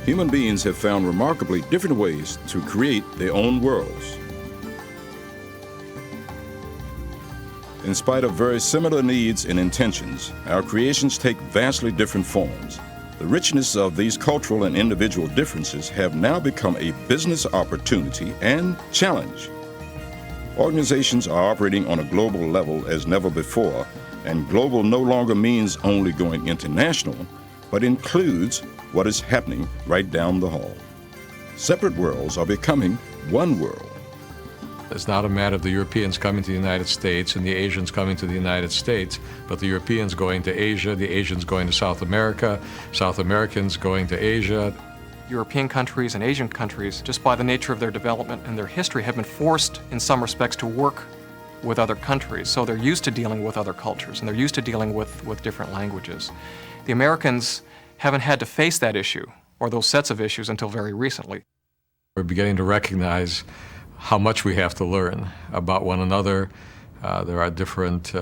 human beings have found remarkably different ways to create their own worlds. In spite of very similar needs and intentions, our creations take vastly different forms. The richness of these cultural and individual differences have now become a business opportunity and challenge. Organizations are operating on a global level as never before, and global no longer means only going international, but includes what is happening right down the hall. Separate worlds are becoming one world. It's not a matter of the Europeans coming to the United States and the Asians coming to the United States, but the Europeans going to Asia, the Asians going to South America, South Americans going to Asia. European countries and Asian countries, just by the nature of their development and their history, have been forced in some respects to work with other countries. So they're used to dealing with other cultures and they're used to dealing with different languages. The Americans haven't had to face that issue or those sets of issues until very recently. We're beginning to recognize how much we have to learn about one another. There are different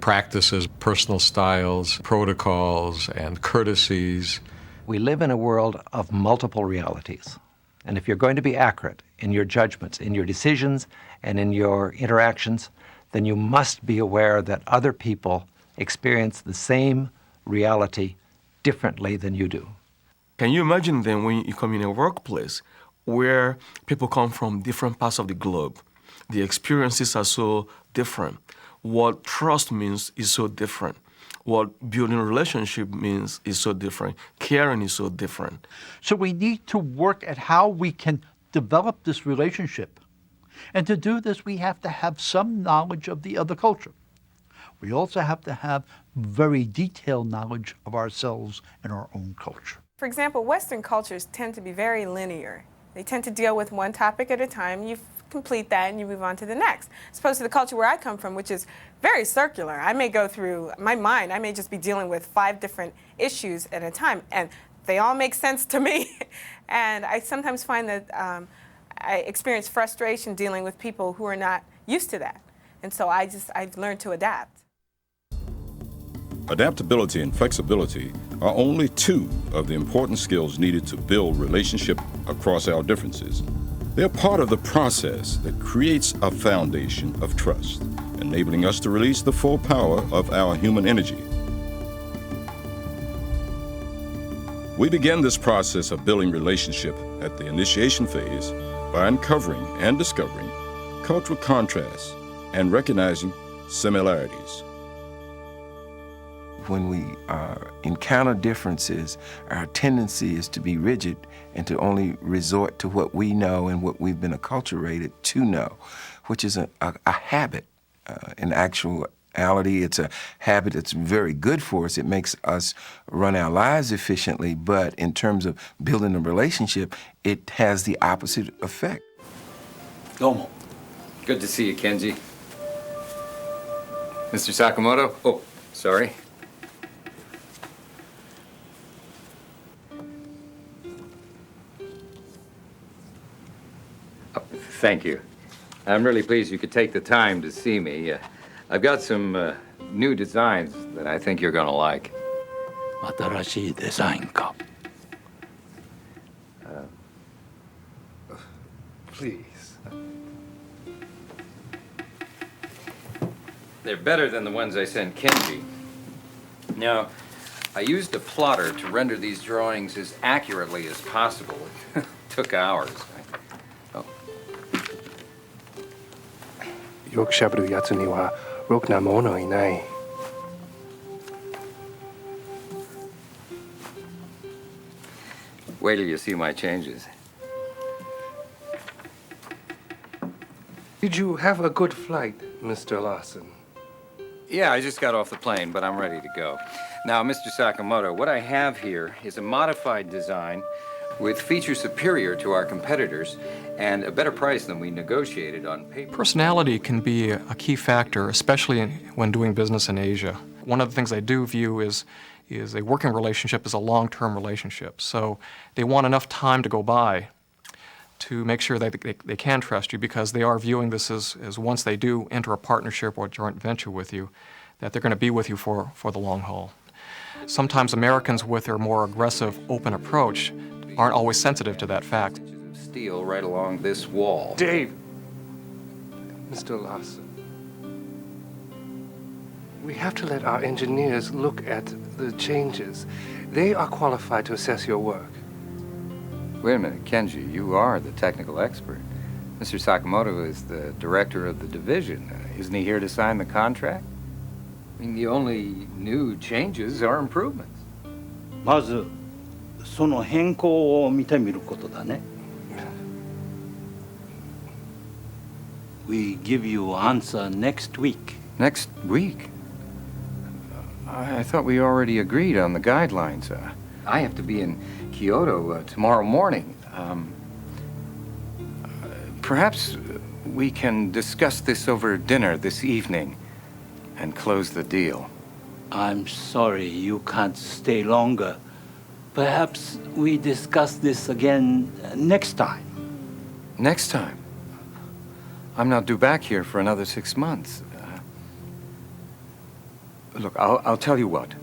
practices, personal styles, protocols, and courtesies. We live in a world of multiple realities. And if you're going to be accurate in your judgments, in your decisions, and in your interactions, then you must be aware that other people experience the same reality differently than you do. Can you imagine then when you come in a workplace where people come from different parts of the globe? The experiences are so different. What trust means is so different. What building a relationship means is so different. Caring is so different. So we need to work at how we can develop this relationship. And to do this, we have to have some knowledge of the other culture. We also have to have very detailed knowledge of ourselves and our own culture. For example, Western cultures tend to be very linear. They tend to deal with one topic at a time. You complete that and you move on to the next. As opposed to the culture where I come from, which is very circular. I may go through my mind, I may just be dealing with 5 different issues at a time, and they all make sense to me. And I sometimes find that I experience frustration dealing with people who are not used to that. And so I've learned to adapt. Adaptability and flexibility are only 2 of the important skills needed to build relationship across our differences. They're part of the process that creates a foundation of trust, enabling us to release the full power of our human energy. We begin this process of building relationship at the initiation phase by uncovering and discovering cultural contrasts and recognizing similarities. When we encounter differences, our tendency is to be rigid and to only resort to what we know and what we've been acculturated to know, which is a habit. In actuality, it's a habit that's very good for us. It makes us run our lives efficiently, but in terms of building a relationship, it has the opposite effect. Domo. Good to see you, Kenji. Mr. Sakamoto? Oh, sorry. Thank you. I'm really pleased you could take the time to see me. I've got some new designs that I think you're going to like. 新しいデザインか。Please. They're better than the ones I sent Kenji. Now, I used a plotter to render these drawings as accurately as possible. It took hours. よくしゃべるやつにはろくなものいない。Wait till you see my changes. Did you have a good flight, Mr. Lawson? Yeah, I just got off the plane, but I'm ready to go. Now, Mr. Sakamoto, what I have here is a modified design with features superior to our competitors and a better price than we negotiated on paper. Personality can be a key factor, especially when doing business in Asia. One of the things I do view is a working relationship is a long-term relationship. So they want enough time to go by to make sure that they can trust you, because they are viewing this as once they do enter a partnership or a joint venture with you, that they're going to be with you for the long haul. Sometimes Americans, with their more aggressive, open approach, aren't always sensitive to that fact. Steel right along this wall. Dave! Mr. Larson. We have to let our engineers look at the changes. They are qualified to assess your work. Wait a minute, Kenji, you are the technical expert. Mr. Sakamoto is the director of the division. Isn't he here to sign the contract? I mean, the only new changes are improvements. まずその変更を見てみることだね。We give you answer next week. Next week? I thought we already agreed on the guidelines. I have to be in Kyoto tomorrow morning. Perhaps we can discuss this over dinner this evening and close the deal. I'm sorry you can't stay longer. Perhaps we discuss this again next time. Next time? I'm not due back here for another 6 months. Look, I'll tell you what.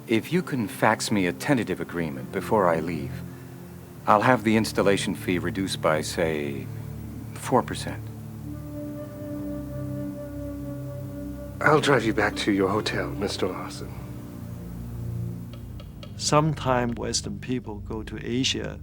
If you can fax me a tentative agreement before I leave, I'll have the installation fee reduced by, say, 4%. I'll drive you back to your hotel, Mr. Larson. Sometimes Western people go to Asia,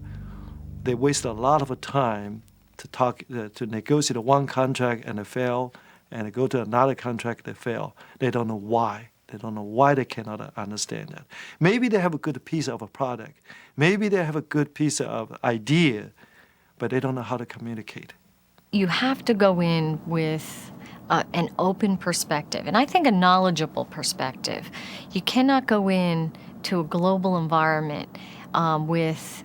they waste a lot of time to negotiate one contract and it fail, and they go to another contract that fail. They don't know why. They don't know why they cannot understand that. Maybe they have a good piece of a product. Maybe they have a good piece of idea, but they don't know how to communicate. You have to go in with an open perspective, and I think a knowledgeable perspective. You cannot go in to a global environment with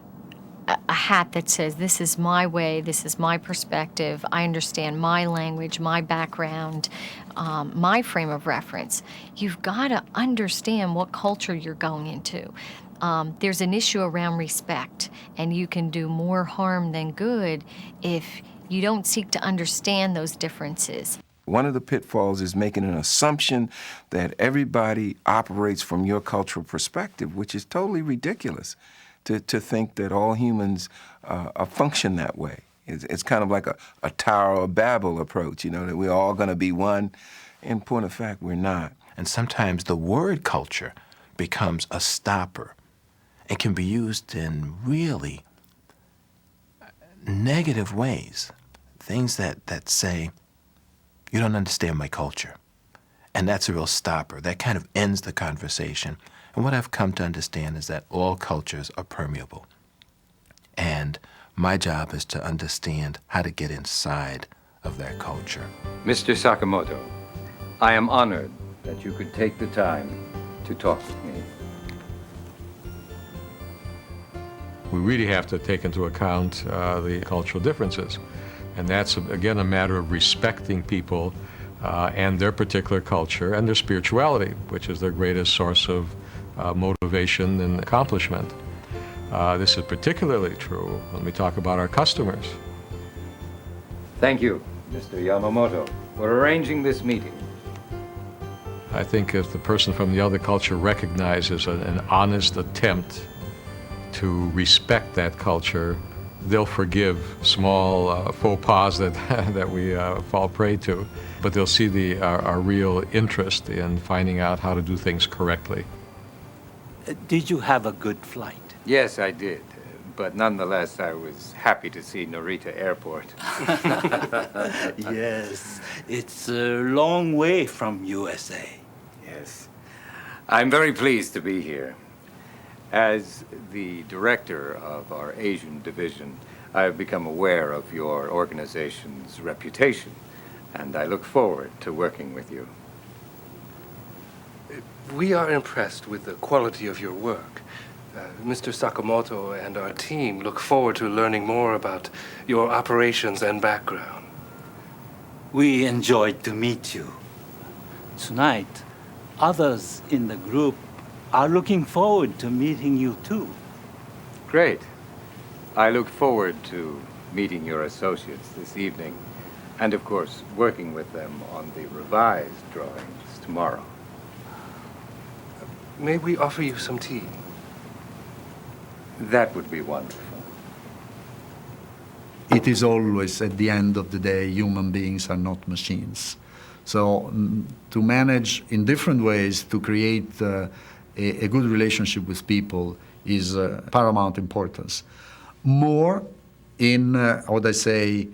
a hat that says, this is my way, this is my perspective, I understand my language, my background, my frame of reference. You've got to understand what culture you're going into. There's an issue around respect, and you can do more harm than good if you don't seek to understand those differences. One of the pitfalls is making an assumption that everybody operates from your cultural perspective, which is totally ridiculous to think that all humans function that way. It's kind of like a Tower of Babel approach, that we're all going to be one. In point of fact, we're not. And sometimes the word culture becomes a stopper and can be used in really negative ways. Things that say, you don't understand my culture. And that's a real stopper. That kind of ends the conversation. And what I've come to understand is that all cultures are permeable. And my job is to understand how to get inside of their culture. Mr. Sakamoto, I am honored that you could take the time to talk with me. We really have to take into account the cultural differences. And that's, again, a matter of respecting people and their particular culture and their spirituality, which is their greatest source of motivation and accomplishment. This is particularly true when we talk about our customers. Thank you, Mr. Yamamoto, for arranging this meeting. I think if the person from the other culture recognizes an honest attempt to respect that culture, they'll forgive small faux pas that we fall prey to, but they'll see our real interest in finding out how to do things correctly. Did you have a good flight? Yes, I did. But nonetheless, I was happy to see Narita Airport. Yes, it's a long way from USA. Yes. I'm very pleased to be here. As the director of our Asian division, I have become aware of your organization's reputation, and I look forward to working with you. We are impressed with the quality of your work. Mr. Sakamoto and our team look forward to learning more about your operations and background. We enjoyed to meet you. Tonight, others in the group are looking forward to meeting you too. Great. I look forward to meeting your associates this evening, and of course, working with them on the revised drawings tomorrow. May we offer you some tea? That would be wonderful. it is always, at the end of the day, human beings are not machines. So to manage in different ways to create a good relationship with people is paramount importance. More in, what I say,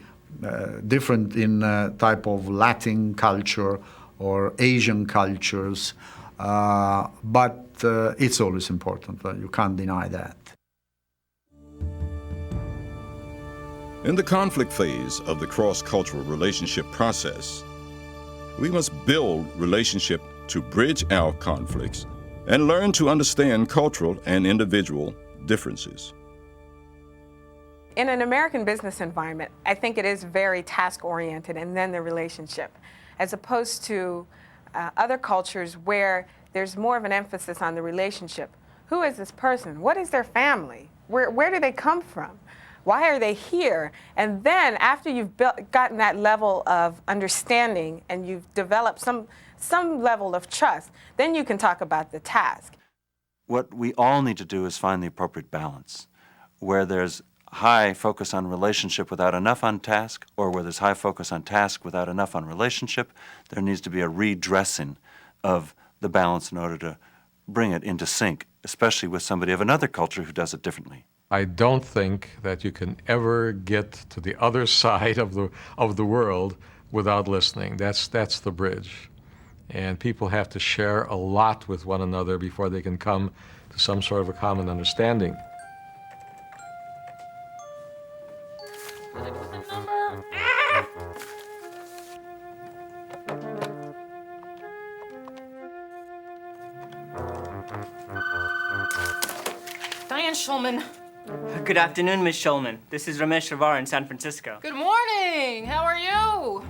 different in type of Latin culture or Asian cultures, but it's always important. You can't deny that. In the conflict phase of the cross-cultural relationship process, we must build relationship to bridge our conflicts and learn to understand cultural and individual differences. In an American business environment, I think it is very task-oriented and then the relationship, as opposed to other cultures where there's more of an emphasis on the relationship. Who is this person? What is their family? Where do they come from? Why are they here? And then after you've gotten that level of understanding and you've developed some level of trust, then you can talk about the task. What we all need to do is find the appropriate balance, where there's high focus on relationship without enough on task, or where there's high focus on task without enough on relationship. There needs to be a redressing of the balance in order to bring it into sync, especially with somebody of another culture who does it differently. I don't think that you can ever get to the other side of the world without listening. That's the bridge. And people have to share a lot with one another before they can come to some sort of a common understanding. Diane Schulman. Good afternoon, Ms. Schulman. This is Ramesh Ravar in San Francisco. Good morning. How are you?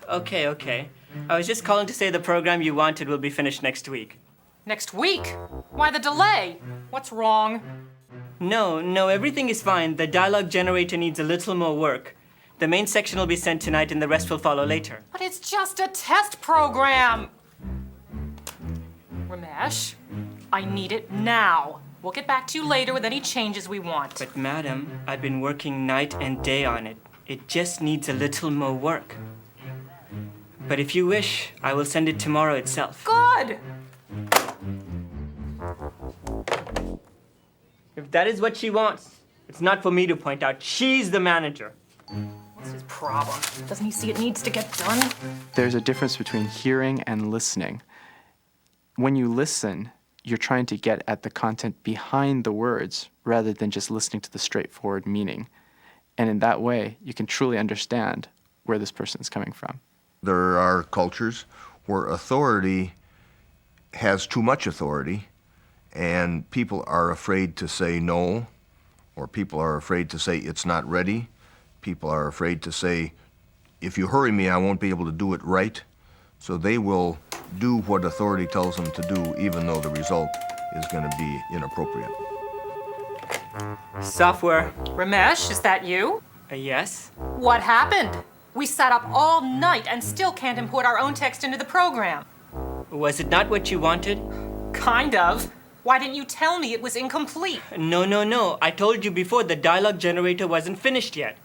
Okay. I was just calling to say the program you wanted will be finished next week. Next week? Why the delay? What's wrong? No, everything is fine. The dialogue generator needs a little more work. The main section will be sent tonight and the rest will follow later. But it's just a test program. Ramesh, I need it now. We'll get back to you later with any changes we want. But madam, I've been working night and day on it. It just needs a little more work. But if you wish, I will send it tomorrow itself. Good! If that is what she wants, it's not for me to point out. She's the manager. What's his problem? Doesn't he see it needs to get done? There's a difference between hearing and listening. When you listen, you're trying to get at the content behind the words rather than just listening to the straightforward meaning. And in that way, you can truly understand where this person is coming from. There are cultures where authority has too much authority, and people are afraid to say no, or people are afraid to say it's not ready. People are afraid to say, if you hurry me, I won't be able to do it right. So they will do what authority tells them to do, even though the result is going to be inappropriate. Software. Ramesh, is that you? Yes? What happened? We sat up all night and still can't import our own text into the program. Was it not what you wanted? Kind of. Why didn't you tell me it was incomplete? No. I told you before the dialogue generator wasn't finished yet.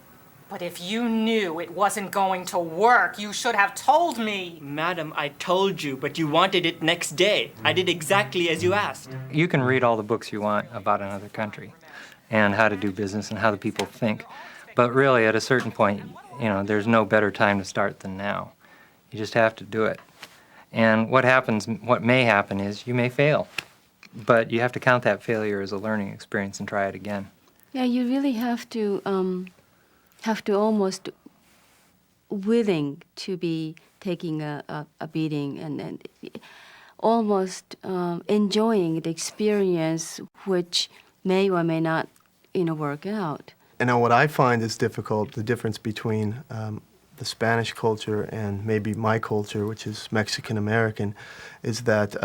But if you knew it wasn't going to work, you should have told me. Madam, I told you, but you wanted it next day. I did exactly as you asked. You can read all the books you want about another country and how to do business and how the people think. But really, at a certain point, there's no better time to start than now. You just have to do it. And what may happen is you may fail. But you have to count that failure as a learning experience and try it again. Yeah, you really have to almost willing to be taking a beating and almost enjoying the experience, which may or may not work out. And now what I find is difficult, the difference between the Spanish culture and maybe my culture, which is Mexican-American, is that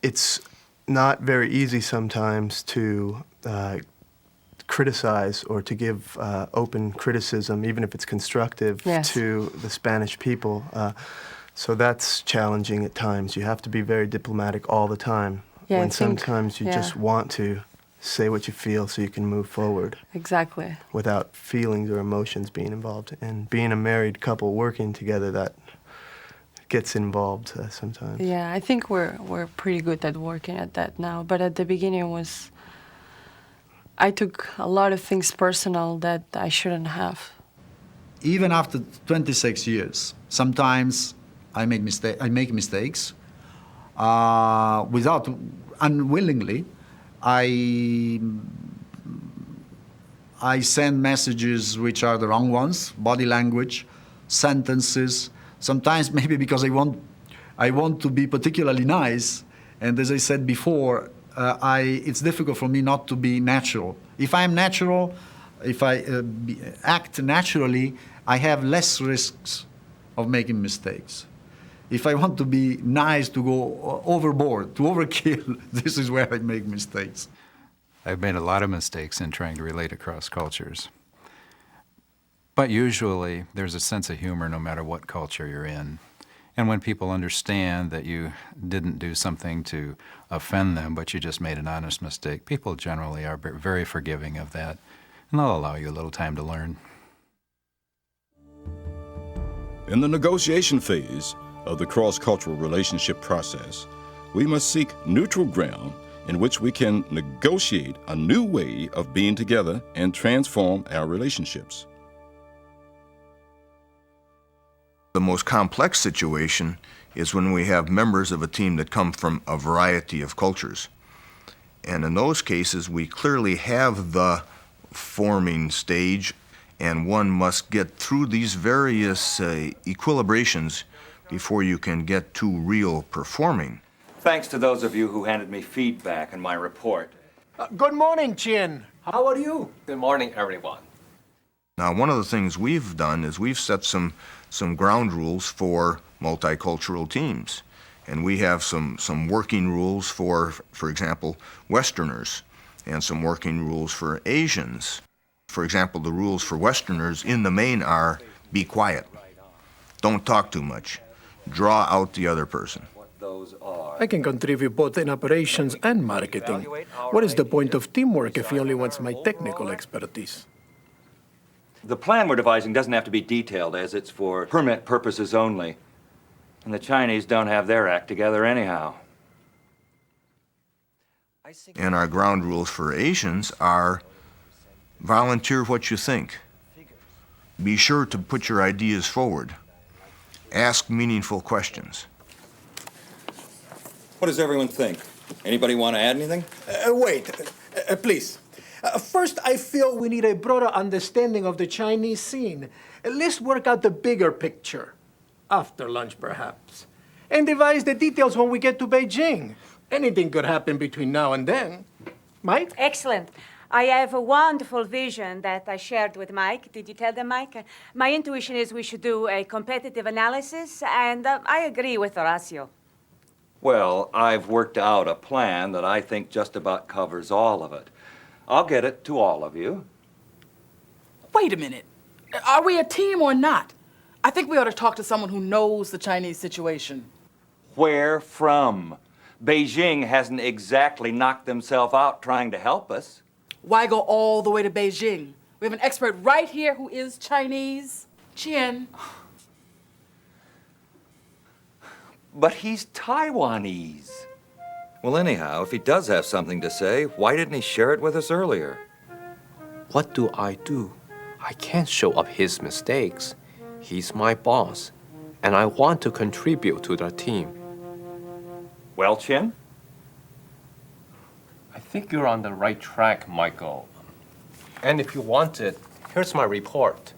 it's not very easy sometimes to criticize or to give open criticism, even if it's constructive, yes, to the Spanish people. So that's challenging at times. You have to be very diplomatic all the time. Yeah, when sometimes you just want to say what you feel so you can move forward. Exactly. Without feelings or emotions being involved. And being a married couple working together, that gets involved sometimes. Yeah, I think we're pretty good at working at that now. But at the beginning I took a lot of things personal that I shouldn't have. Even after 26 years, sometimes I make mistakes. Without unwillingly, I send messages which are the wrong ones, body language, sentences. Sometimes maybe because I want to be particularly nice, and as I said before, it's difficult for me not to be natural. If I'm natural, if I act naturally, I have less risks of making mistakes. If I want to be nice, to go overboard, to overkill, this is where I make mistakes. I've made a lot of mistakes in trying to relate across cultures. But usually there's a sense of humor no matter what culture you're in. And when people understand that you didn't do something to offend them, but you just made an honest mistake, people generally are very forgiving of that, and they'll allow you a little time to learn. In the negotiation phase of the cross-cultural relationship process, we must seek neutral ground in which we can negotiate a new way of being together and transform our relationships. The most complex situation is when we have members of a team that come from a variety of cultures. And in those cases, we clearly have the forming stage, and one must get through these various equilibrations before you can get to real performing. Thanks to those of you who handed me feedback on my report. Good morning, Chin. How are you? Good morning, everyone. Now, one of the things we've done is we've set some ground rules for multicultural teams. And we have some working rules for example, Westerners, and some working rules for Asians. For example, the rules for Westerners in the main are be quiet, don't talk too much, draw out the other person. I can contribute both in operations and marketing. What is the point of teamwork if he only wants my technical expertise? The plan we're devising doesn't have to be detailed, as it's for permit purposes only. And the Chinese don't have their act together anyhow. And our ground rules for Asians are volunteer what you think. Be sure to put your ideas forward. Ask meaningful questions. What does everyone think? Anybody want to add anything? Wait, please. First, I feel we need a broader understanding of the Chinese scene. Let's work out the bigger picture. After lunch, perhaps. And devise the details when we get to Beijing. Anything could happen between now and then. Mike? Excellent. I have a wonderful vision that I shared with Mike. Did you tell them, Mike? My intuition is we should do a competitive analysis, and I agree with Horacio. Well, I've worked out a plan that I think just about covers all of it. I'll get it to all of you. Wait a minute. Are we a team or not? I think we ought to talk to someone who knows the Chinese situation. Where from? Beijing hasn't exactly knocked themselves out trying to help us. Why go all the way to Beijing? We have an expert right here who is Chinese. Qian. But he's Taiwanese. Well, anyhow, if he does have something to say, why didn't he share it with us earlier? What do? I can't show up his mistakes. He's my boss, and I want to contribute to the team. Well, Chin? I think you're on the right track, Michael. And if you want it, here's my report.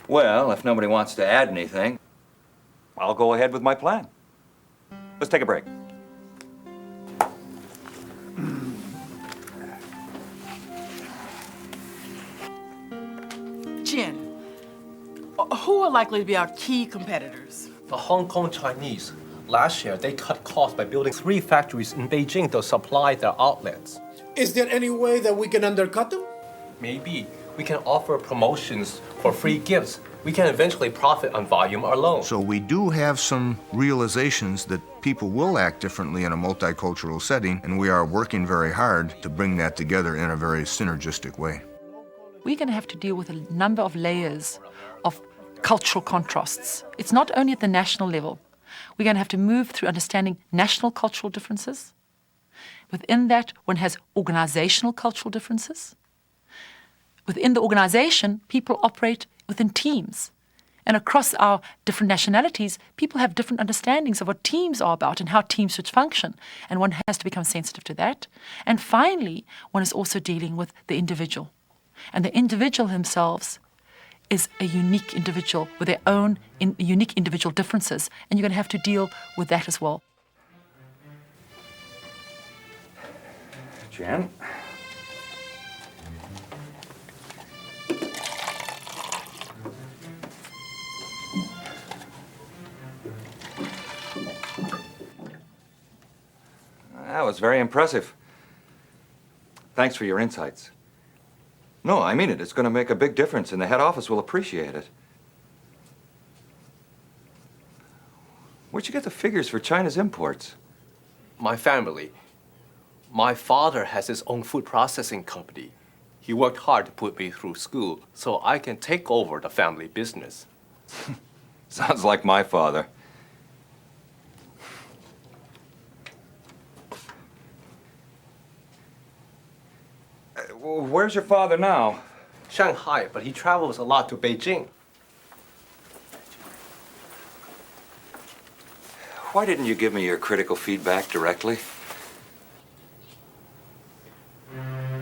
Well, if nobody wants to add anything, I'll go ahead with my plan. Let's take a break. Qian, who are likely to be our key competitors? The Hong Kong Chinese. Last year, they cut costs by building 3 factories in Beijing to supply their outlets. Is there any way that we can undercut them? Maybe we can offer promotions for free gifts we can eventually profit on volume alone. So we do have some realizations that people will act differently in a multicultural setting, and we are working very hard to bring that together in a very synergistic way. We're going to have to deal with a number of layers of cultural contrasts. It's not only at the national level. We're going to have to move through understanding national cultural differences. Within that, one has organizational cultural differences. Within the organization, people operate within teams. And across our different nationalities, people have different understandings of what teams are about and how teams should function. And one has to become sensitive to that. And finally, one is also dealing with the individual. And the individual themselves is a unique individual with their own unique individual differences. And you're going to have to deal with that as well. Jen? That was very impressive. Thanks for your insights. No, I mean it. It's going to make a big difference, and the head office will appreciate it. Where'd you get the figures for China's imports? My family. My father has his own food processing company. He worked hard to put me through school so I can take over the family business. Sounds like my father. Where's your father now? Shanghai, but he travels a lot to Beijing. Why didn't you give me your critical feedback directly?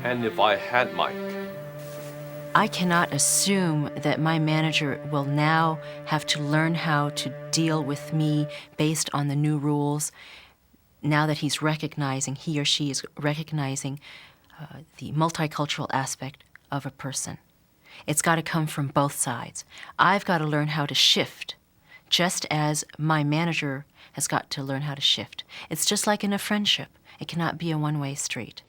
And if I had Mike? I cannot assume that my manager will now have to learn how to deal with me based on the new rules, now that he's recognizing, he or she is recognizing the multicultural aspect of a person. It's got to come from both sides. I've got to learn how to shift, just as my manager has got to learn how to shift. It's just like in a friendship. It cannot be a one-way street.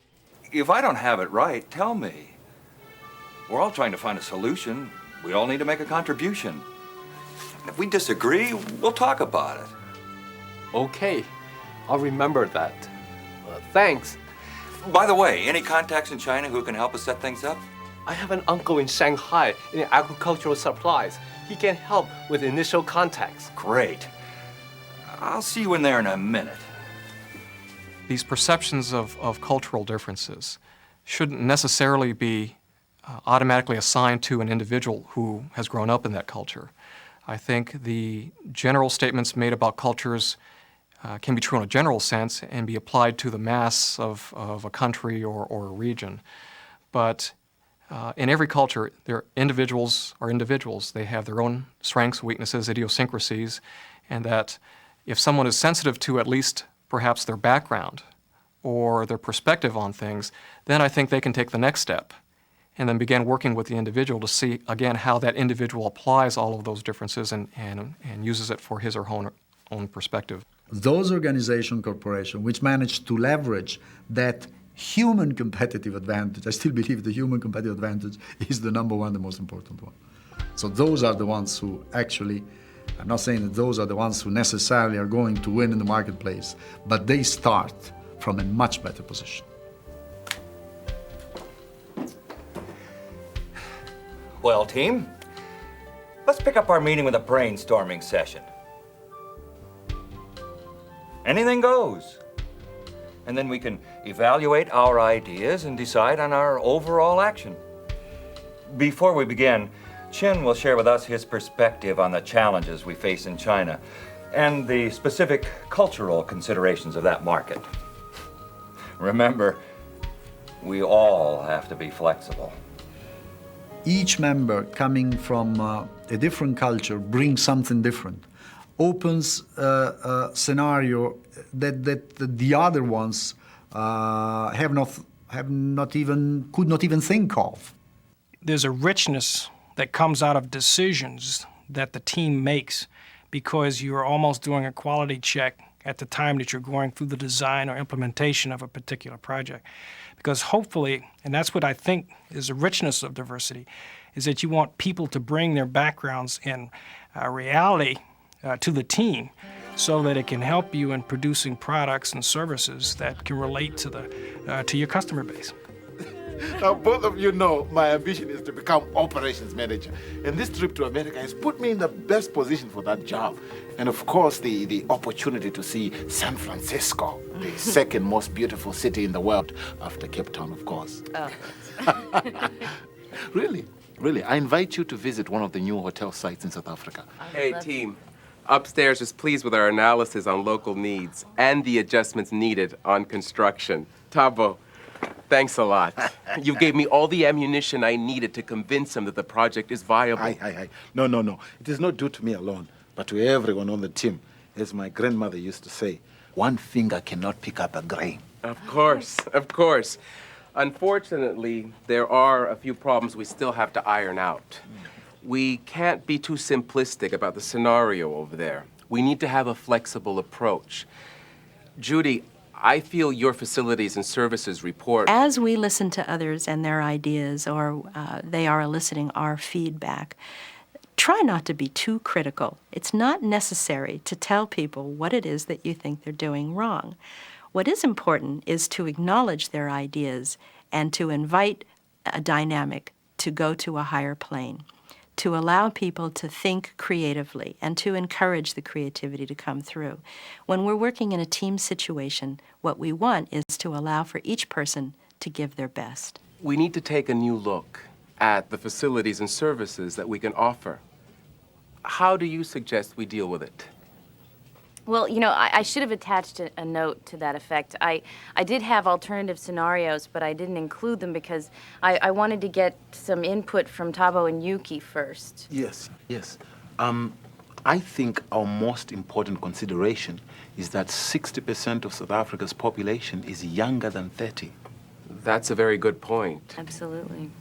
If I don't have it right, tell me. We're all trying to find a solution. We all need to make a contribution. If we disagree, we'll talk about it. Okay, I'll remember that. Thanks. By the way, any contacts in China who can help us set things up? I have an uncle in Shanghai in agricultural supplies. He can help with initial contacts. Great. I'll see you in there in a minute. These perceptions of cultural differences shouldn't necessarily be automatically assigned to an individual who has grown up in that culture. I think the general statements made about cultures can be true in a general sense and be applied to the mass of a country or a region. But in every culture, individuals are individuals. They have their own strengths, weaknesses, idiosyncrasies, and that if someone is sensitive to at least perhaps their background or their perspective on things, then I think they can take the next step and then begin working with the individual to see, again, how that individual applies all of those differences and uses it for his or her own perspective. Those organizations, corporations, which manage to leverage that human competitive advantage, I still believe the human competitive advantage is the number one, the most important one. So those are the ones who actually, I'm not saying that those are the ones who necessarily are going to win in the marketplace, but they start from a much better position. Well, team, let's pick up our meeting with a brainstorming session. Anything goes. And then we can evaluate our ideas and decide on our overall action. Before we begin, Chin will share with us his perspective on the challenges we face in China and the specific cultural considerations of that market. Remember, we all have to be flexible. Each member coming from a different culture brings something different, opens a scenario that the other ones could not even think of. There's a richness that comes out of decisions that the team makes because you're almost doing a quality check at the time that you're going through the design or implementation of a particular project. Because hopefully, and that's what I think is the richness of diversity, is that you want people to bring their backgrounds in reality to the team so that it can help you in producing products and services that can relate to your customer base. Now, both of you know my ambition is to become operations manager. And this trip to America has put me in the best position for that job. And of course, the opportunity to see San Francisco, the second most beautiful city in the world, after Cape Town, of course. Oh. Really, I invite you to visit one of the new hotel sites in South Africa. Hey, team. Upstairs is pleased with our analysis on local needs and the adjustments needed on construction. Thabo, thanks a lot. You gave me all the ammunition I needed to convince him that the project is viable. No. It is not due to me alone, but to everyone on the team. As my grandmother used to say, one finger cannot pick up a grain. Of course. Unfortunately, there are a few problems we still have to iron out. We can't be too simplistic about the scenario over there. We need to have a flexible approach. Judy, I feel your facilities and services report. As we listen to others and their ideas, or they are eliciting our feedback, try not to be too critical. It's not necessary to tell people what it is that you think they're doing wrong. What is important is to acknowledge their ideas and to invite a dynamic to go to a higher plane, to allow people to think creatively and to encourage the creativity to come through. When we're working in a team situation, what we want is to allow for each person to give their best. We need to take a new look at the facilities and services that we can offer. How do you suggest we deal with it? Well, you know, I should have attached a note to that effect. I did have alternative scenarios, but I didn't include them because I wanted to get some input from Thabo and Yuki first. Yes. I think our most important consideration is that 60% of South Africa's population is younger than 30. That's a very good point. Absolutely.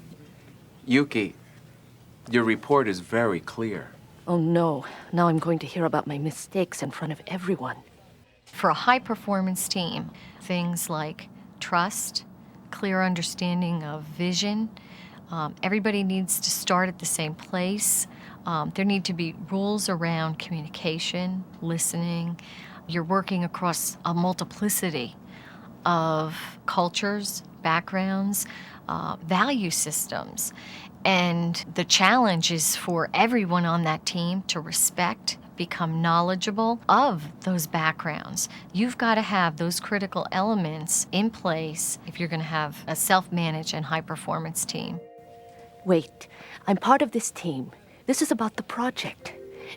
Yuki, your report is very clear. Oh no, now I'm going to hear about my mistakes in front of everyone. For a high-performance team, things like trust, clear understanding of vision, everybody needs to start at the same place. There need to be rules around communication, listening. You're working across a multiplicity of cultures, backgrounds, value systems. And the challenge is for everyone on that team to respect, become knowledgeable of those backgrounds. You've got to have those critical elements in place if you're going to have a self-managed and high-performance team. Wait, I'm part of this team. This is about the project.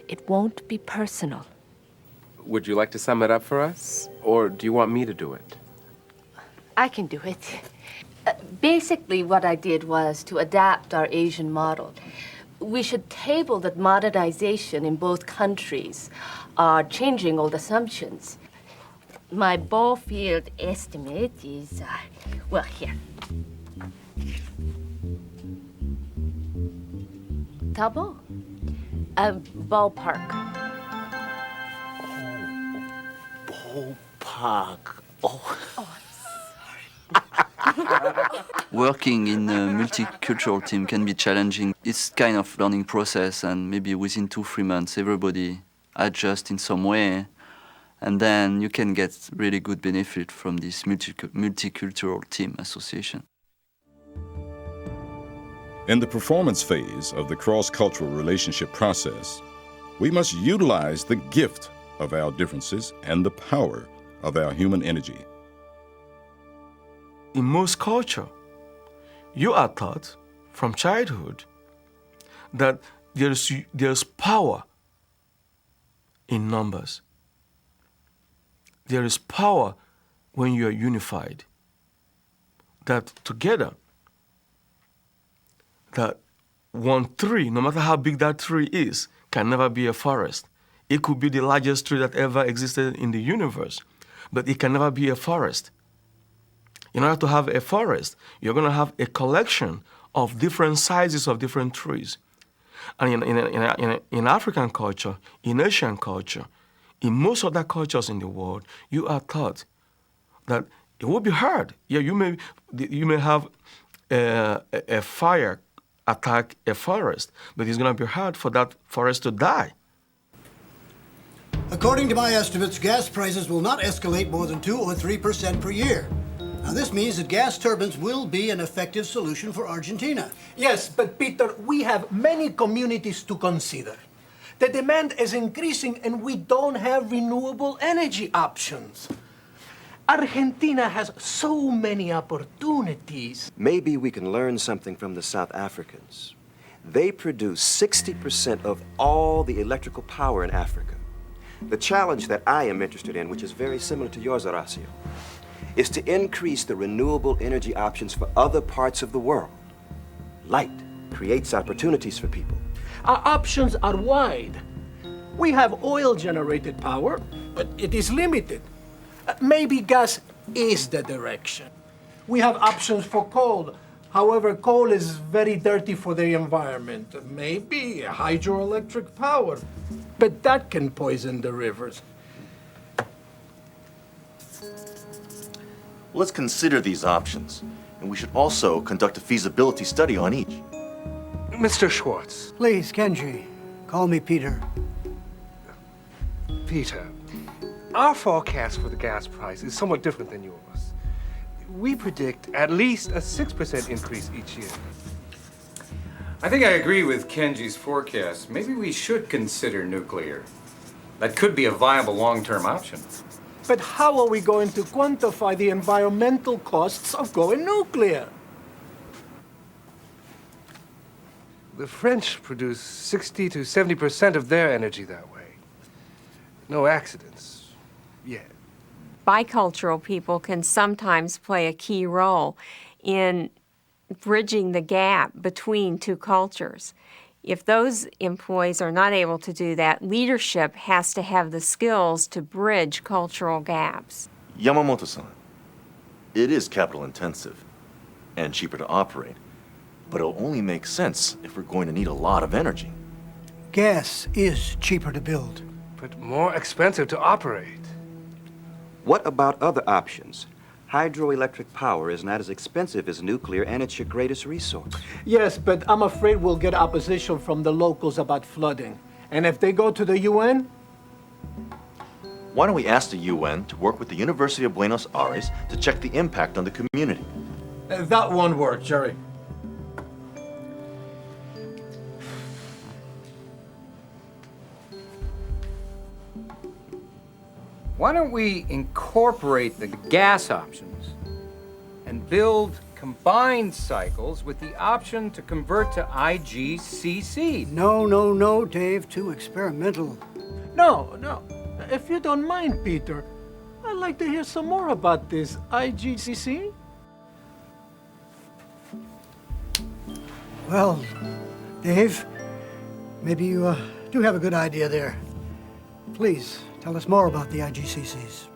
It won't be personal. Would you like to sum it up for us, or do you want me to do it? I can do it. Basically, what I did was to adapt our Asian model. We should table that modernization in both countries are changing old assumptions. My ball field estimate is, well, here. Thabo? Ballpark. Ballpark. Working in a multicultural team can be challenging. It's kind of learning process, and maybe within 2-3 months everybody adjusts in some way, and then you can get really good benefit from this multicultural team association. In the performance phase of the cross-cultural relationship process, we must utilize the gift of our differences and the power of our human energy. In most culture, you are taught from childhood that there's power in numbers. There is power when you are unified. That together, that one tree, no matter how big that tree is, can never be a forest. It could be the largest tree that ever existed in the universe, but it can never be a forest. In order to have a forest, you're going to have a collection of different sizes of different trees. And in African culture, in Asian culture, in most other cultures in the world, you are taught that it will be hard. Yeah, you may have a fire attack a forest, but it's going to be hard for that forest to die. According to my estimates, gas prices will not escalate more than 2 or 3% per year. Now, this means that gas turbines will be an effective solution for Argentina. Yes, but Peter, we have many communities to consider. The demand is increasing and we don't have renewable energy options. Argentina has so many opportunities. Maybe we can learn something from the South Africans. They produce 60% of all the electrical power in Africa. The challenge that I am interested in, which is very similar to yours, Horacio, is to increase the renewable energy options for other parts of the world. Light creates opportunities for people. Our options are wide. We have oil-generated power, but it is limited. Maybe gas is the direction. We have options for coal. However, coal is very dirty for the environment. Maybe hydroelectric power, but that can poison the rivers. Let's consider these options, and we should also conduct a feasibility study on each. Mr. Schwartz. Please, Kenji, call me Peter. Peter, our forecast for the gas price is somewhat different than yours. We predict at least a 6% increase each year. I think I agree with Kenji's forecast. Maybe we should consider nuclear. That could be a viable long-term option. But how are we going to quantify the environmental costs of going nuclear? The French produce 60 to 70% of their energy that way. No accidents yet. Bicultural people can sometimes play a key role in bridging the gap between two cultures. If those employees are not able to do that, leadership has to have the skills to bridge cultural gaps. Yamamoto-san, it is capital intensive and cheaper to operate, but it'll only make sense if we're going to need a lot of energy. Gas is cheaper to build, but more expensive to operate. What about other options? Hydroelectric power is not as expensive as nuclear, and it's your greatest resource. Yes, but I'm afraid we'll get opposition from the locals about flooding. And if they go to the UN? Why don't we ask the UN to work with the University of Buenos Aires to check the impact on the community? That won't work, Jerry. Why don't we incorporate the gas options and build combined cycles with the option to convert to IGCC? No, Dave. Too experimental. No. If you don't mind, Peter, I'd like to hear some more about this IGCC. Well, Dave, maybe you do have a good idea there. Please, tell us more about the IGCCs.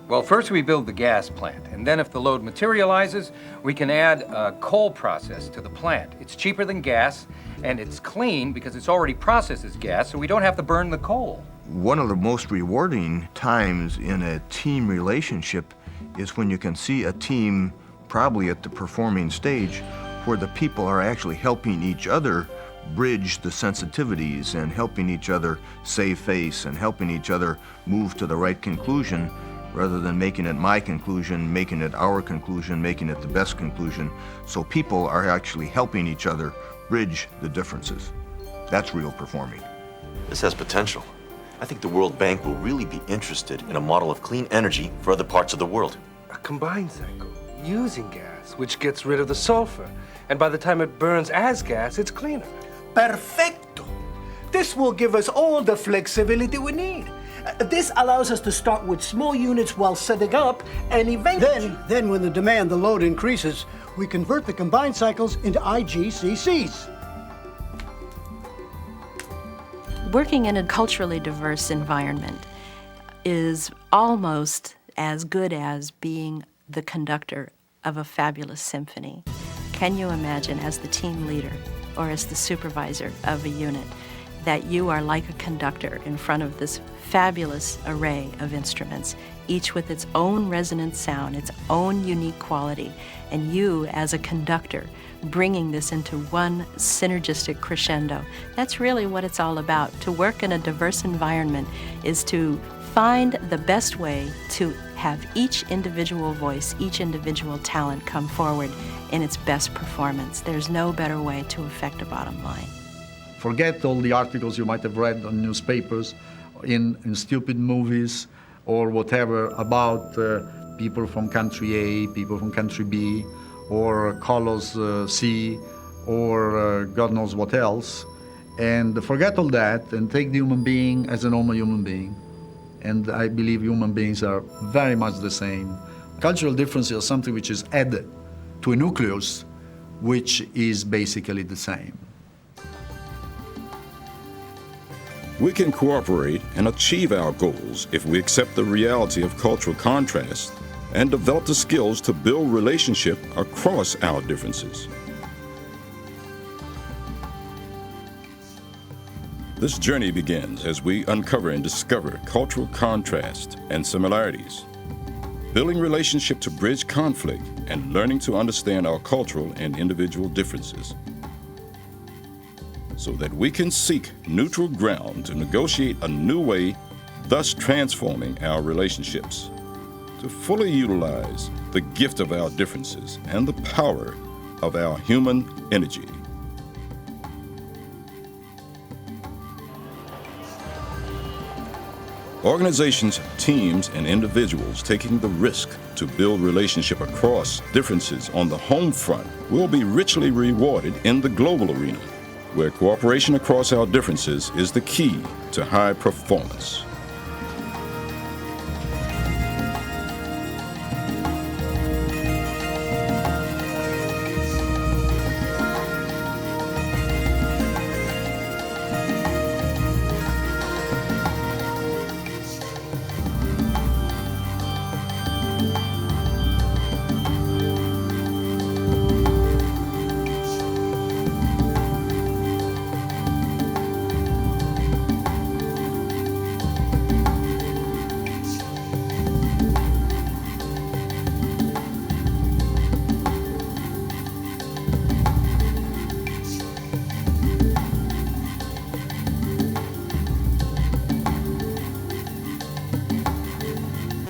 Well, first we build the gas plant, and then if the load materializes, we can add a coal process to the plant. It's cheaper than gas, and it's clean because it's already processed as gas, so we don't have to burn the coal. One of the most rewarding times in a team relationship is when you can see a team probably at the performing stage where the people are actually helping each other bridge the sensitivities and helping each other save face and helping each other move to the right conclusion rather than making it my conclusion, making it our conclusion, making it the best conclusion. So people are actually helping each other bridge the differences. That's real performing. This has potential. I think the World Bank will really be interested in a model of clean energy for other parts of the world. A combined cycle using gas, which gets rid of the sulfur, and by the time it burns as gas, it's cleaner. Perfecto. This will give us all the flexibility we need. This allows us to start with small units while setting up, and eventually... Then when the demand, the load increases, we convert the combined cycles into IGCCs. Working in a culturally diverse environment is almost as good as being the conductor of a fabulous symphony. Can you imagine, as the team leader or as the supervisor of a unit, that you are like a conductor in front of this fabulous array of instruments, each with its own resonant sound, its own unique quality, and you, as a conductor, bringing this into one synergistic crescendo. That's really what it's all about. To work in a diverse environment is to find the best way to have each individual voice, each individual talent come forward in its best performance. There's no better way to affect a bottom line. Forget all the articles you might have read on newspapers, in stupid movies, or whatever about people from country A, people from country B, or colors C, or God knows what else. And forget all that and take the human being as a normal human being. And I believe human beings are very much the same. Cultural differences are something which is added to a nucleus which is basically the same. We can cooperate and achieve our goals if we accept the reality of cultural contrast and develop the skills to build relationship across our differences. This journey begins as we uncover and discover cultural contrast and similarities, building relationship to bridge conflict and learning to understand our cultural and individual differences, so that we can seek neutral ground to negotiate a new way, thus transforming our relationships, to fully utilize the gift of our differences and the power of our human energy. Organizations, teams, and individuals taking the risk to build relationship across differences on the home front will be richly rewarded in the global arena, where cooperation across our differences is the key to high performance.